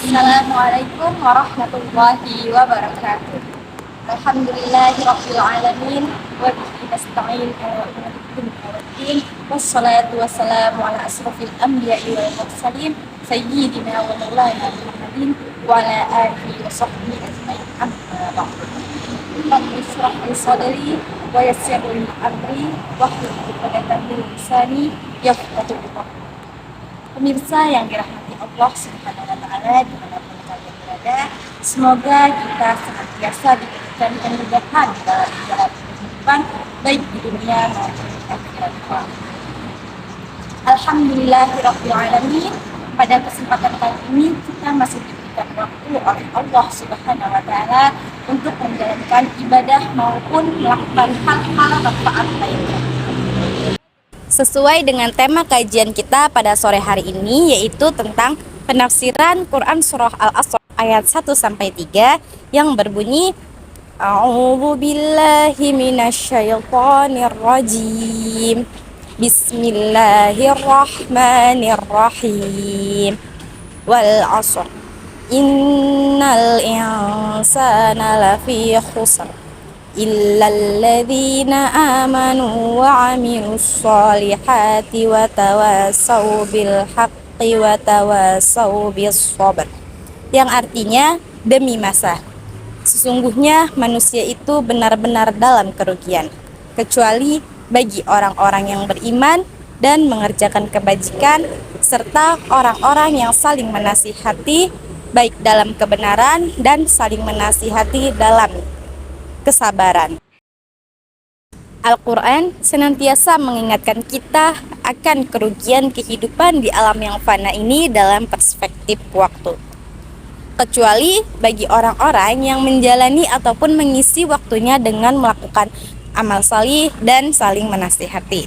Assalamualaikum warahmatullahi wabarakatuh. Alhamdulillahirabbil alamin wa bihi nasta'in ala umuri dunya waddin. Wassalatu wassalamu ala asrofil anbiya'i wal mursalin sayyidina wa maulana Muhammadin wa ala alihi wa sahbihi ajmain. Amma ba'du. Rabbi shrah li sadri wa yassir li amri wahlul 'uqdatam min lisani yafqahu qawli. Pemirsa yang dirahmati Allah Subhanahu wa taala dimanapun kalian berada, semoga kita senantiasa diberikan kemudahan dalam menjalani kehidupan baik di dunia maupun di akhirat kelak. Alhamdulillahirabbil alamin. Pada kesempatan kali ini kita masih diberikan waktu oleh Allah Subhanahu wa taala untuk menjalankan ibadah maupun melakukan hal-hal manfaat lainnya. Sesuai dengan tema kajian kita pada sore hari ini, yaitu tentang penafsiran Quran Surah Al-Asr ayat 1-3 yang berbunyi A'udzu billahi minasyaitonir rajim. Bismillahirrahmanirrahim. Wal 'ashr. Innal insana lafi khusr. Illalladzina amanu wa 'amilus solihati wa tawasaw bil haqqi wa tawasaw bis sabr. Yang artinya, demi masa, sesungguhnya manusia itu benar-benar dalam kerugian, kecuali bagi orang-orang yang beriman dan mengerjakan kebajikan, serta orang-orang yang saling menasihati baik dalam kebenaran dan saling menasihati dalam kesabaran. Al-Quran senantiasa mengingatkan kita akan kerugian kehidupan di alam yang fana ini dalam perspektif waktu, kecuali bagi orang-orang yang menjalani ataupun mengisi waktunya dengan melakukan amal salih dan saling menasihati.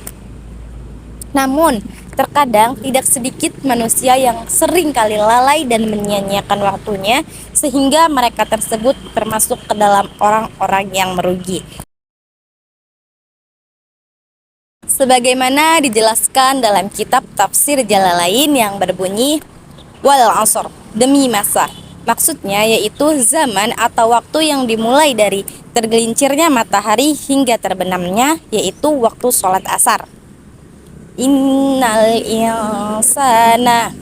Namun, terkadang tidak sedikit manusia yang sering kali lalai dan menyia-nyiakan waktunya, sehingga mereka tersebut termasuk ke dalam orang-orang yang merugi. Sebagaimana dijelaskan dalam kitab tafsir Jalalain yang berbunyi Wal 'ashr, demi masa. Maksudnya yaitu zaman atau waktu yang dimulai dari tergelincirnya matahari hingga terbenamnya, yaitu waktu sholat asar. Innal insana,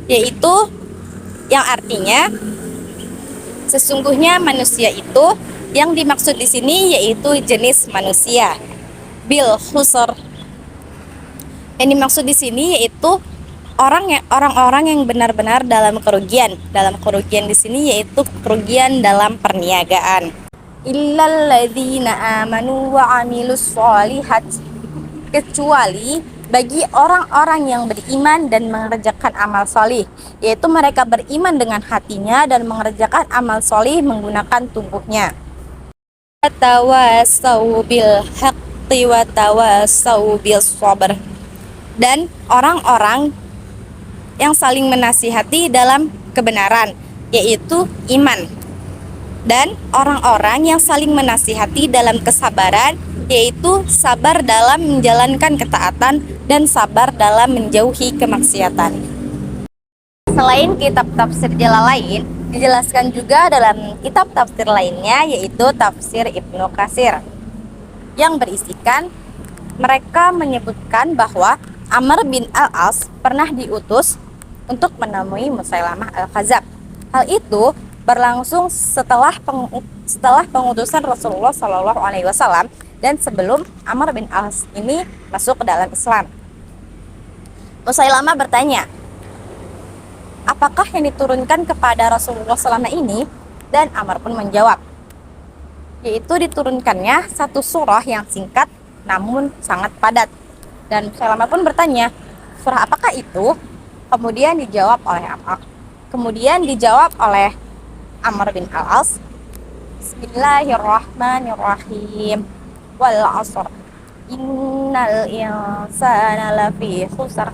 yaitu yang artinya sesungguhnya manusia itu, yang dimaksud di sini yaitu jenis manusia. Bil khusr, yang dimaksud di sini yaitu orang-orang yang benar-benar dalam kerugian. Dalam kerugian di sini yaitu kerugian dalam perniagaan. Illalladzina amanu wa 'amilus solihati, kecuali bagi orang-orang yang beriman dan mengerjakan amal solih, yaitu mereka beriman dengan hatinya dan mengerjakan amal solih menggunakan tubuhnya. Tawasau bil haqqi wa tawasau bis sabr, dan orang-orang yang saling menasihati dalam kebenaran, yaitu iman, dan orang-orang yang saling menasihati dalam kesabaran, yaitu sabar dalam menjalankan ketaatan dan sabar dalam menjauhi kemaksiatan. Selain kitab tafsir Jalalain, dijelaskan juga dalam kitab tafsir lainnya, yaitu tafsir Ibnu Katsir, yang berisikan mereka menyebutkan bahwa Amr bin Al-As pernah diutus untuk menemui Musailamah Al-Kadzab. Hal itu berlangsung setelah pengutusan Rasulullah SAW dan sebelum Amr bin Al-As ini masuk ke dalam Islam. Musailamah bertanya, apakah yang diturunkan kepada Rasulullah SAW ini? Dan Amr pun menjawab, yaitu diturunkannya satu surah yang singkat namun sangat padat. Dan Musailamah pun bertanya, surah apakah itu? Kemudian dijawab oleh Amr bin Al-As, Bismillahirrahmanirrahim. Wal 'ashr. Innal insana lafi khusr.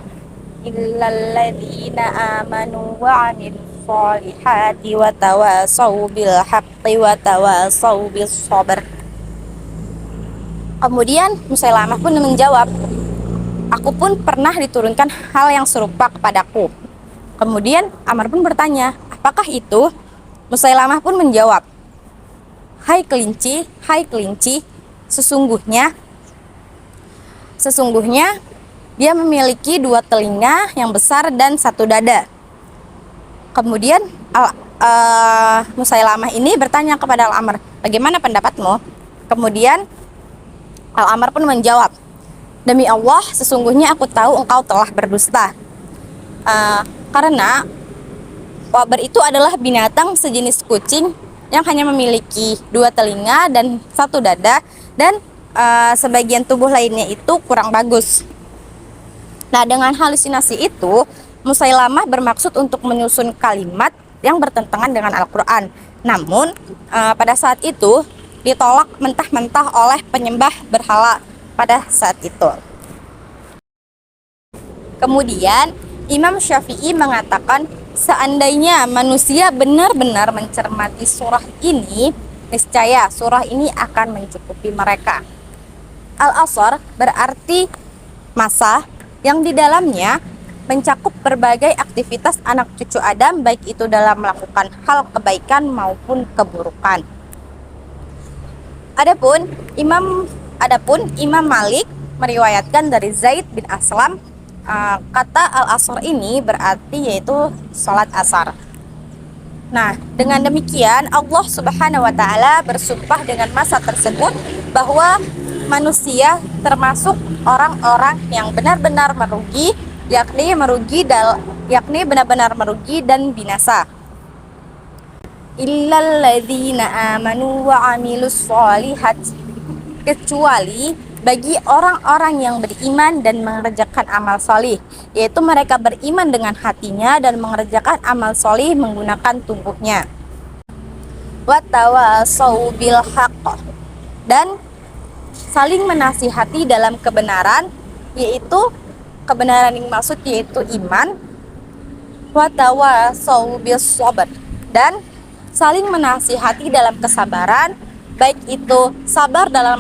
Illalladzina amanu wa 'amilus solihati wa tawasaw bil haqqi wa tawasaw bis sabr. Kemudian Musailamah pun menjawab, aku pun pernah diturunkan hal yang serupa kepadaku. Kemudian Amr pun bertanya, apakah itu? Musailamah pun menjawab, hai kelinci, sesungguhnya dia memiliki 2 telinga yang besar dan 1 dada. Kemudian Musailamah ini bertanya kepada Al-Amr, bagaimana pendapatmu? Kemudian Al-Amr pun menjawab, demi Allah, sesungguhnya aku tahu engkau telah berdusta. Karena wabar itu adalah binatang sejenis kucing yang hanya memiliki 2 telinga dan 1 dada, dan sebagian tubuh lainnya itu kurang bagus. Nah, dengan halusinasi itu, Musailamah bermaksud untuk menyusun kalimat yang bertentangan dengan Al-Quran. Namun, pada saat itu ditolak mentah-mentah oleh penyembah berhala pada saat itu. Kemudian, Imam Syafi'i mengatakan, seandainya manusia benar-benar mencermati surah ini, niscaya surah ini akan mencukupi mereka. Al-Asr berarti masa yang di dalamnya mencakup berbagai aktivitas anak cucu Adam, baik itu dalam melakukan hal kebaikan maupun keburukan. Adapun Imam Malik meriwayatkan dari Zaid bin Aslam, kata al-asr ini berarti yaitu salat asar. Nah, dengan demikian Allah Subhanahu wa taala bersumpah dengan masa tersebut bahwa manusia termasuk orang-orang yang benar-benar merugi, yakni benar-benar merugi dan binasa. Illal ladzina amanu wa amilus sholihat, kecuali bagi orang-orang yang beriman dan mengerjakan amal solih, yaitu mereka beriman dengan hatinya dan mengerjakan amal solih menggunakan tubuhnya. Wa tawasau bil haqq, dan saling menasihati dalam kebenaran, yaitu kebenaran yang maksud yaitu iman. Wa tawasau bis sabr, dan saling menasihati dalam kesabaran, baik itu sabar dalam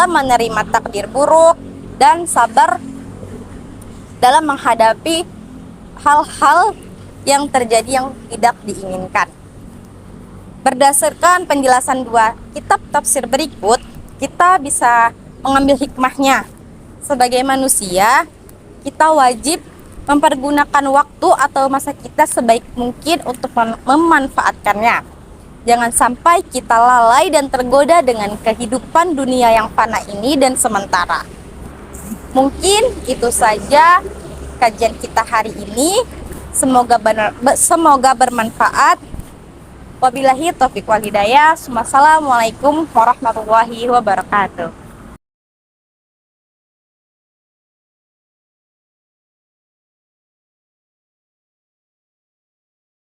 menerima takdir buruk dan sabar dalam menghadapi hal-hal yang terjadi yang tidak diinginkan. Berdasarkan penjelasan 2 kitab tafsir berikut, kita bisa mengambil hikmahnya. Sebagai manusia, kita wajib mempergunakan waktu atau masa kita sebaik mungkin untuk memanfaatkannya. Jangan sampai kita lalai dan tergoda dengan kehidupan dunia yang fana ini dan sementara. Mungkin itu saja kajian kita hari ini. Semoga bermanfaat. Wabillahi taufiq wal hidayah. Wassalamualaikum warahmatullahi wabarakatuh.